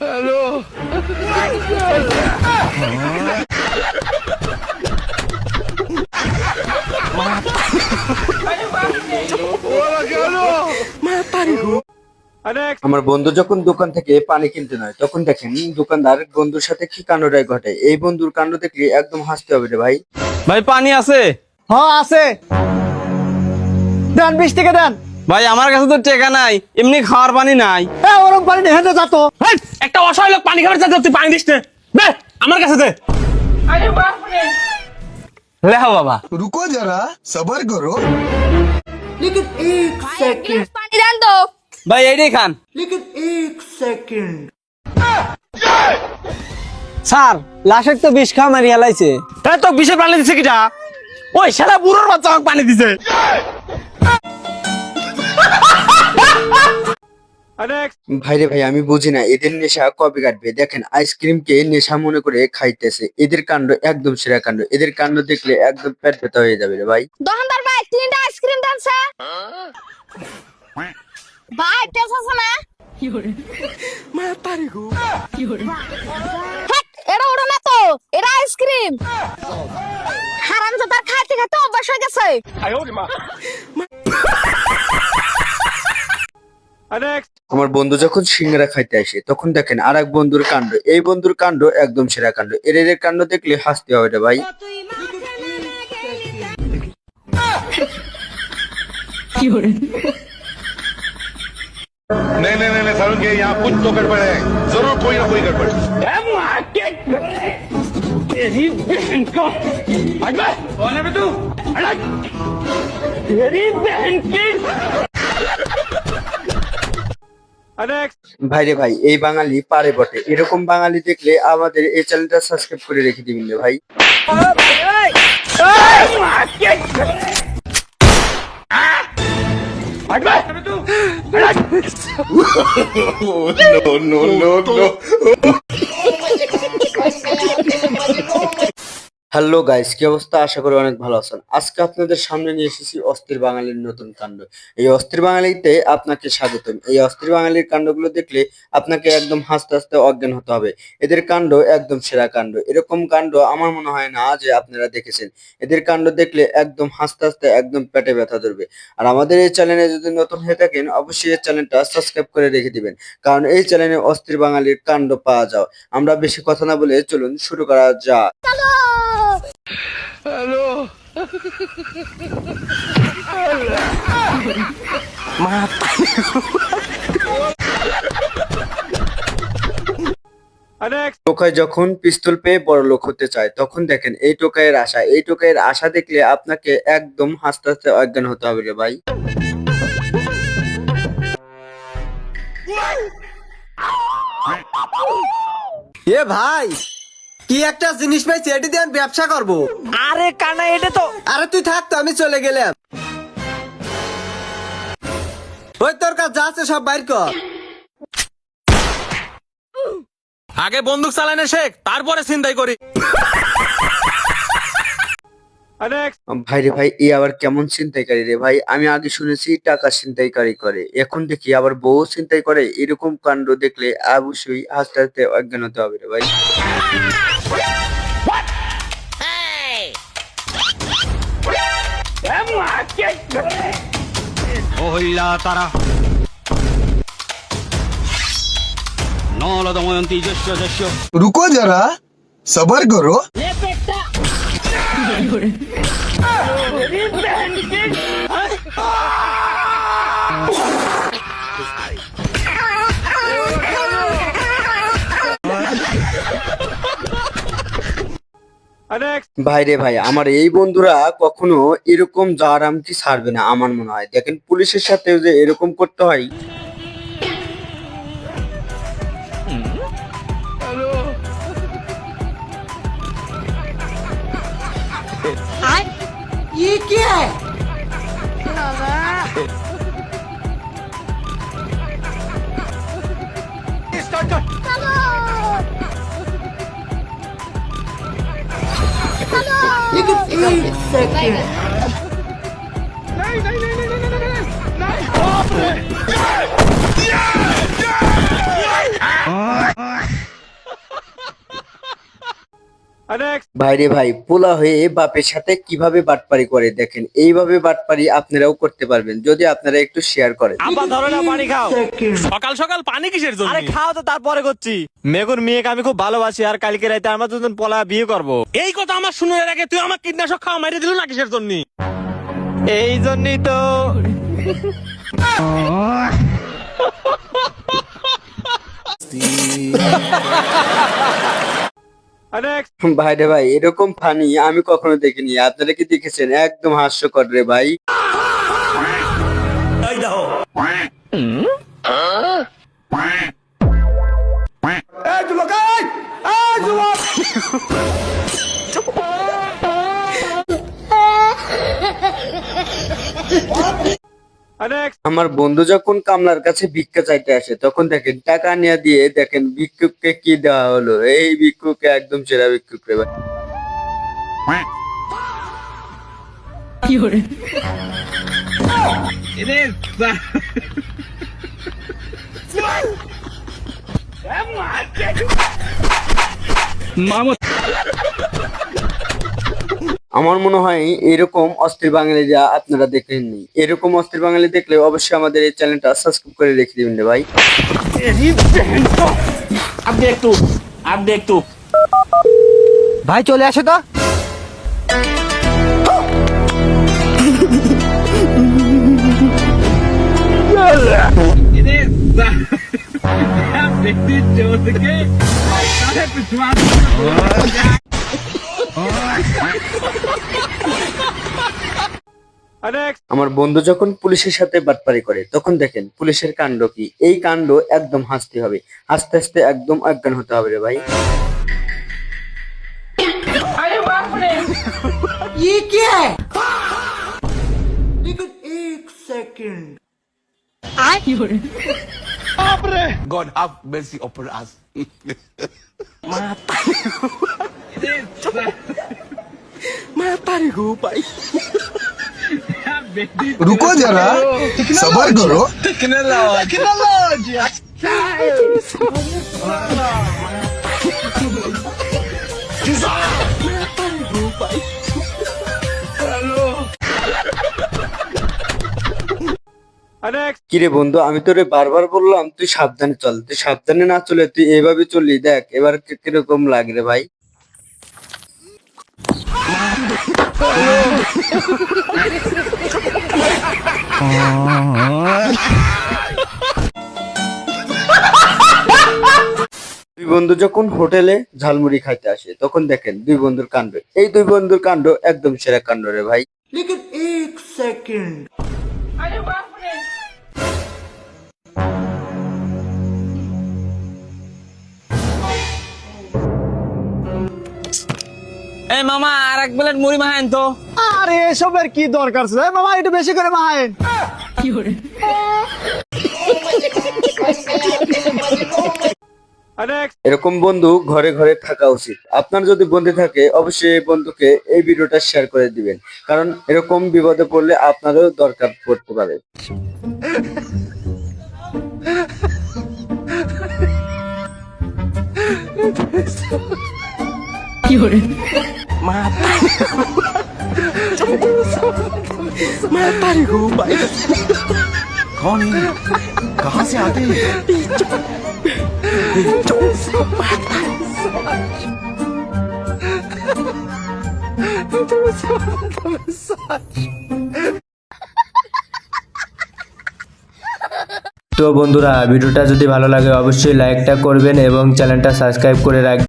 Hello আমার বন্ধু যখন দোকান থেকে পানি কিনতে নয় তখন দেখেন দোকানদার বন্ধুর সাথে কি কাণ্ডটাই ঘটে। এই বন্ধুর কাণ্ড দেখলে একদম হাসতে হবে রে ভাই। ভাই পানি আছে? হ্যাঁ আছে, দেন 20 টাকা দেন। ভাই আমার কাছে তো টাকা নাই, এমনি খাওয়ার পানি নাই। ওরকম পানি নেই, হেঁটে যাতো। একটা অসহায় লোক পানি খাবার চাচ্ছে, তুই পানি দিস না। দে আমার কাছে দে। লেখো বাবা। रुको जरा सबर करो। लेकिन 1 सेकंड, পানি দেন তো। ভাই এইটাই খান। लेकिन 1 सेकंड। স্যার লাশের তো বিষ খাওয়া মারি হেলাইছে। তাই তো বিষে পানি দিছে কিটা? ওই শালা বুড়োর বাচ্চা আমাকে পানি দিছে। ভাইরে ভাই আমি বুঝি না এদের নেশা কবে কাটবে। দেখেন আইসক্রিমকে নেশা মনে করে খাইতেছে। এদের কাণ্ড একদম সেরা কাণ্ড। এদের কাণ্ড দেখলে একদম পেট ব্যথা হয়ে যাবে রে ভাই। দোকানদার ভাই 3টা আইসক্রিম দেন স্যার। ভাই টেস্ট আছে না? হ্যাট, এটা ওটা না তো, এটা আইসক্রিম। হারামজাদার খাইতে খাইতে অভ্যাস হয়ে গেছে। আমার বন্ধু যখন সিঙ্গারা খাইতে আসে তখন দেখেন আর এক বন্ধুর কাণ্ড। এই বন্ধুর কাণ্ড একদম সেরা কাণ্ড। এদের কাণ্ড দেখলে হাসতে হবে রে ভাই। नहीं नहीं नहीं सारुण के यहाँ कुछ तो गड़बड़ है, जरूर कोई ना कोई गड़बड़। तेरी बहन का कौन है बे तू? तेरी बहन की। ভাইরে ভাই এই বাঙালি পারে বটে। এরকম বাঙালি দেখলে আমাদের এই চ্যানেলটা সাবস্ক্রাইব করে রেখে দিবেন রে ভাই। No no no no। Hello guys, কি অবস্থা? আশা করি অনেক ভালো আছেন। আজকে আপনাদের সামনে নিয়ে এসেছি অস্থির বাঙালির নতুন কাণ্ড। এই অস্থির বাঙালিতে আপনাকে স্বাগতম। এই অস্থির বাঙালির কাণ্ডগুলো দেখলে আপনাকে একদম হাসতে হাসতে অজ্ঞান হতে হবে। এদের কাণ্ড একদম সেরা কাণ্ড। এরকম কাণ্ড আমার মনে হয় না যে আপনারা দেখেছেন। এদের কাণ্ড দেখলে একদম হাসতে হাসতে একদম পেটে ব্যথা ধরবে। আর আমাদের এই চ্যানেলে যদি নতুন হয়ে থাকেন অবশ্যই এই চ্যানেলটা সাবস্ক্রাইব করে রেখে দিবেন, কারণ এই চ্যানেলে অস্থির বাঙালির কাণ্ড পাওয়া যায়। আমরা বেশি কথা না বলে চলুন শুরু করা যাক। হ্যালো টোকাই যখন পিস্তল পেয়ে বড় লোক হতে চায় তখন দেখেন এই টোকাইয়ের আশা দেখলে আপনাকে একদম হাসতে হাসতে অজ্ঞান হতে হবে রে ভাই। এ ভাই কি একটা জিনিস পাইছি, এটি দিয়ে আমি ব্যবসা করবো। আরে কানা এটা তো, আরে তুই থাক তো, আমি চলে গেলাম। ওই তোর কাছে যা আছে সব বাইর কর। আগে বন্দুক চালানো শেখ, তারপরে চিন্তাই করি। ভাইরে ভাই এ আবার কেমন ছিনতাইকারী রে ভাই? আমি আগে শুনেছি টাকা ছিনতাইকারী করে, এখন দেখি আবার বউ ছিনতাই করে। এরকম কাণ্ড দেখলে অবশ্যই হাসতে হাসতে অজ্ঞান হতে হবে রে ভাই। ওহিলা তারা নলদময়ন্তী যস্য যস্য। रुको जरा सबर करो। ভাইরে ভাই আমার এই বন্ধুরা কখনো এরকম জারামটি ছাড়বে না আমার মনে হয়। দেখেন পুলিশের সাথে যে এরকম করতে হয়। ये क्या है? लेकिन 1 सेकंड। नहीं नहीं नहीं नहीं नहीं नहीं नहीं। ভাইরে ভাই, পোলা হয়ে বাপের সাথে কিভাবে বাটপারি করে দেখেন। এইভাবে বাটপারি আপনারাও করতে পারবেন যদি আপনারা একটু শেয়ার করেন। আব্বা ধরো না, পানি খাও। সকাল সকাল পানি কিসের জন্য? আরে খাও তো, তারপরে করছি। মেঘুর মেয়েকে আমি খুব ভালোবাসি, আর কালকে রাতে আমরা দুজন পলা বিয়ে করব। এই কথা আমার শুনে রাখে তুই আমার কীটনাশক খাওয়া মাইরে দিল না কিসের জন্য? এই জন্যই তো। ভাইরে ভাই, এরকম ফানি আমি কখনো দেখিনি। আপনারা কি দেখেছেন? একদম হাস্যকর রে ভাই। আমার বন্ধু যখন কামলার কাছে ভিক্ষা চাইতে আসে তখন দেখেন টাকা নিয়ে দিয়ে দেখেন ভিক্ষুককে কি দেওয়া হলো। এই ভিক্ষুককে একদম সেরা ভিক্ষুক রে ভাই। আমার মনে হয় এরকম অস্থির বাঙালিরা আপনারা দেখেননি। এরকম অস্থির বাঙালি দেখলে অবশ্যই আমাদের এই চ্যানেলটা সাবস্ক্রাইব করে রেখে দিবেন রে ভাই। ভাই চলে আসে তো। আমার বন্ধু যখন পুলিশের সাথে বাটপারি করে তখন দেখেন পুলিশের কাণ্ড কি। এই কাণ্ড একদম হাসতে হবে, হাসতে হাসতে একদম অজ্ঞান হতে হবে রে ভাই। God have mercy upon us. रुको जरा सबर करो। কিরে বন্ধু, আমি তোরে বারবার বললাম তুই সাবধানে চল। তুই সাবধানে না চলে তুই এভাবে চললি, দেখ এবার কিরকম লাগে রে ভাই। দুই বন্ধু যখন হোটেলে ঝালমুড়ি খাইতে আসে তখন দেখেন দুই বন্ধুর কাণ্ড। এই দুই বন্ধুর কাণ্ড একদম সেরা কাণ্ড রে ভাই। এই মামা, আর এক প্লেট মুড়ি মাহাইন তো। আরে এসবের কি দরকার ছিল? মামা একটু বেশি করে মাহেন। এরকম বন্ধু ঘরে ঘরে থাকা উচিত। আপনার যদি বন্ধু থাকে অবশ্যই এই বন্ধুকে এই ভিডিওটা শেয়ার করে দিবেন, কারণ এরকম বিপদে পড়লে আপনারও দরকার পড়তে পারে। कौन है? कहाँ से आते हैं? তো বন্ধুরা, ভিডিওটা যদি ভালো লাগে অবশ্যই লাইকটা করবেন এবং চ্যানেলটা সাবস্ক্রাইব করে রাখবেন।